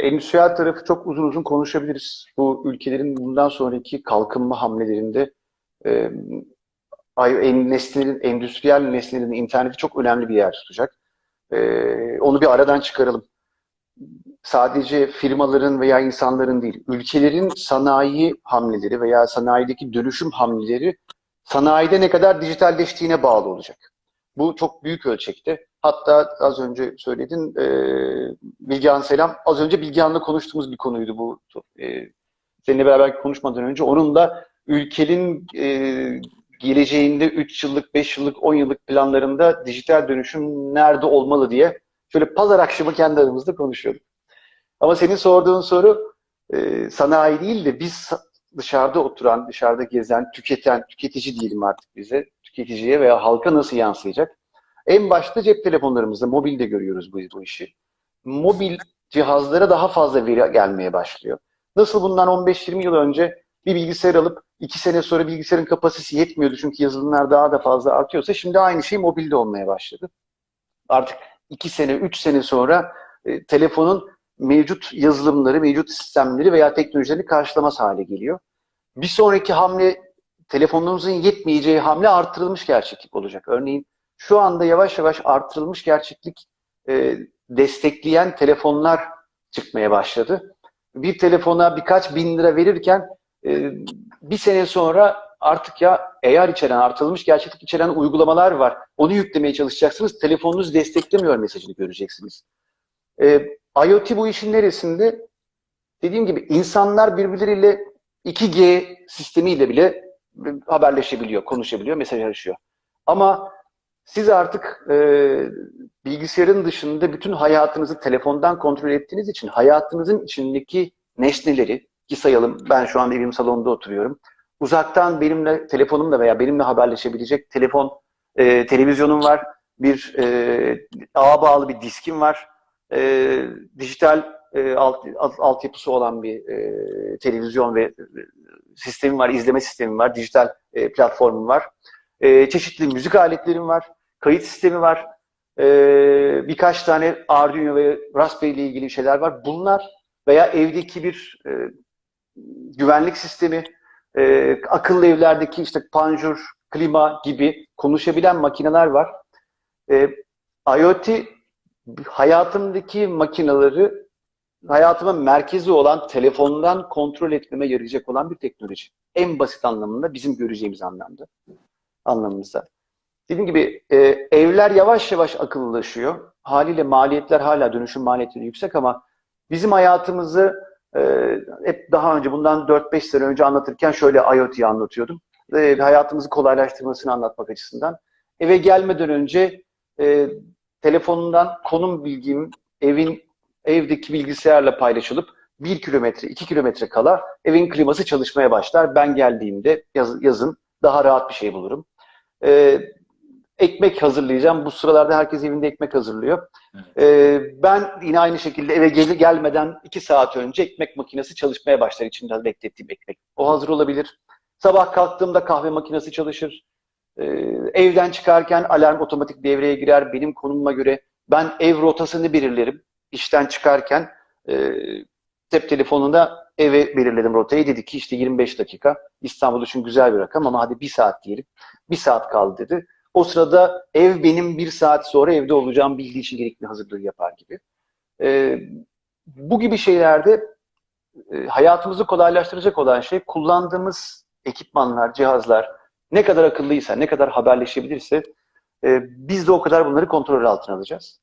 endüstriyel tarafı çok uzun uzun konuşabiliriz. Bu ülkelerin bundan sonraki kalkınma hamlelerinde e, endüstriyel nesnelerin interneti çok önemli bir yer tutacak. Onu bir aradan çıkaralım. Sadece firmaların veya insanların değil, ülkelerin sanayi hamleleri veya sanayideki dönüşüm hamleleri sanayide ne kadar dijitalleştiğine bağlı olacak. Bu çok büyük ölçekte. Hatta az önce söyledin, Bilgehan selam. Az önce Bilgehan'la konuştuğumuz bir konuydu bu. Seninle beraber konuşmadan önce onun da ülkenin geleceğinde 3 yıllık, 5 yıllık, 10 yıllık planlarında dijital dönüşüm nerede olmalı diye şöyle pazar akşamı kendi aramızda konuşuyorduk. Ama senin sorduğun soru sanayi değil de biz dışarıda oturan, dışarıda gezen, tüketen, tüketici diyelim artık bize, tüketiciye veya halka nasıl yansıyacak? En başta cep telefonlarımızda, mobilde görüyoruz bu işi. Mobil cihazlara daha fazla veri gelmeye başlıyor. Nasıl bundan 15-20 yıl önce bir bilgisayar alıp 2 sene sonra bilgisayarın kapasitesi yetmiyordu çünkü yazılımlar daha da fazla artıyorsa şimdi aynı şey mobilde olmaya başladı. Artık 2 sene, 3 sene sonra telefonun mevcut yazılımları, mevcut sistemleri veya teknolojilerini karşılamaz hale geliyor. Bir sonraki hamle, telefonunuzun yetmeyeceği hamle artırılmış gerçeklik olacak. Örneğin şu anda yavaş yavaş artırılmış gerçeklik destekleyen telefonlar çıkmaya başladı. Bir telefona birkaç bin lira verirken bir sene sonra artık ya AR içeren, artırılmış gerçeklik içeren uygulamalar var. Onu yüklemeye çalışacaksınız. Telefonunuz desteklemiyor mesajını göreceksiniz. IoT bu işin neresinde? Dediğim gibi insanlar birbirleriyle 2G sistemiyle bile haberleşebiliyor, konuşabiliyor, mesajlaşıyor. Ama siz artık bilgisayarın dışında bütün hayatınızı telefondan kontrol ettiğiniz için hayatınızın içindeki nesneleri, ki sayalım, ben şu anda evim salonunda oturuyorum. Uzaktan benimle, telefonumla veya benimle haberleşebilecek televizyonum var, bir ağa bağlı bir diskim var, dijital altyapısı olan bir televizyon ve sistemim var, izleme sistemim var, dijital platformum var. Çeşitli müzik aletlerim var, kayıt sistemi var, birkaç tane Arduino ve Raspberry ile ilgili şeyler var. Bunlar veya evdeki bir güvenlik sistemi, akıllı evlerdeki işte panjur, klima gibi konuşabilen makineler var. IoT hayatımdaki makineleri hayatımın merkezi olan telefondan kontrol etmeme yarayacak olan bir teknoloji. En basit anlamında, bizim göreceğimiz anlamımızda. Dediğim gibi evler yavaş yavaş akıllılaşıyor. Haliyle maliyetler hala dönüşüm maliyetleri yüksek ama bizim hayatımızı hep daha önce bundan 4-5 sene önce anlatırken şöyle IoT'yi anlatıyordum. Hayatımızı kolaylaştırmasını anlatmak açısından. Eve gelmeden önce telefonundan konum bilgim evdeki bilgisayarla paylaşılıp 1 kilometre, 2 kilometre kala evin kliması çalışmaya başlar. Ben geldiğimde yazın daha rahat bir şey bulurum. Ekmek hazırlayacağım. Bu sıralarda herkes evinde ekmek hazırlıyor. Ben yine aynı şekilde eve gelmeden 2 saat önce ekmek makinesi çalışmaya başlar, içinde beklettiğim ekmek. O hazır olabilir. Sabah kalktığımda kahve makinesi çalışır. Evden çıkarken alarm otomatik devreye girer. Benim konumuma göre ben ev rotasını belirlerim. İşten çıkarken cep telefonunda eve belirledim rotayı. Dedi ki işte 25 dakika. İstanbul için güzel bir rakam ama hadi 1 saat diyelim. 1 saat kaldı dedi. O sırada ev benim 1 saat sonra evde olacağım bildiği için gerekli hazırlığı yapar gibi. Bu gibi şeylerde hayatımızı kolaylaştıracak olan şey kullandığımız ekipmanlar, cihazlar ne kadar akıllıysa, ne kadar haberleşebilirse biz de o kadar bunları kontrol altına alacağız.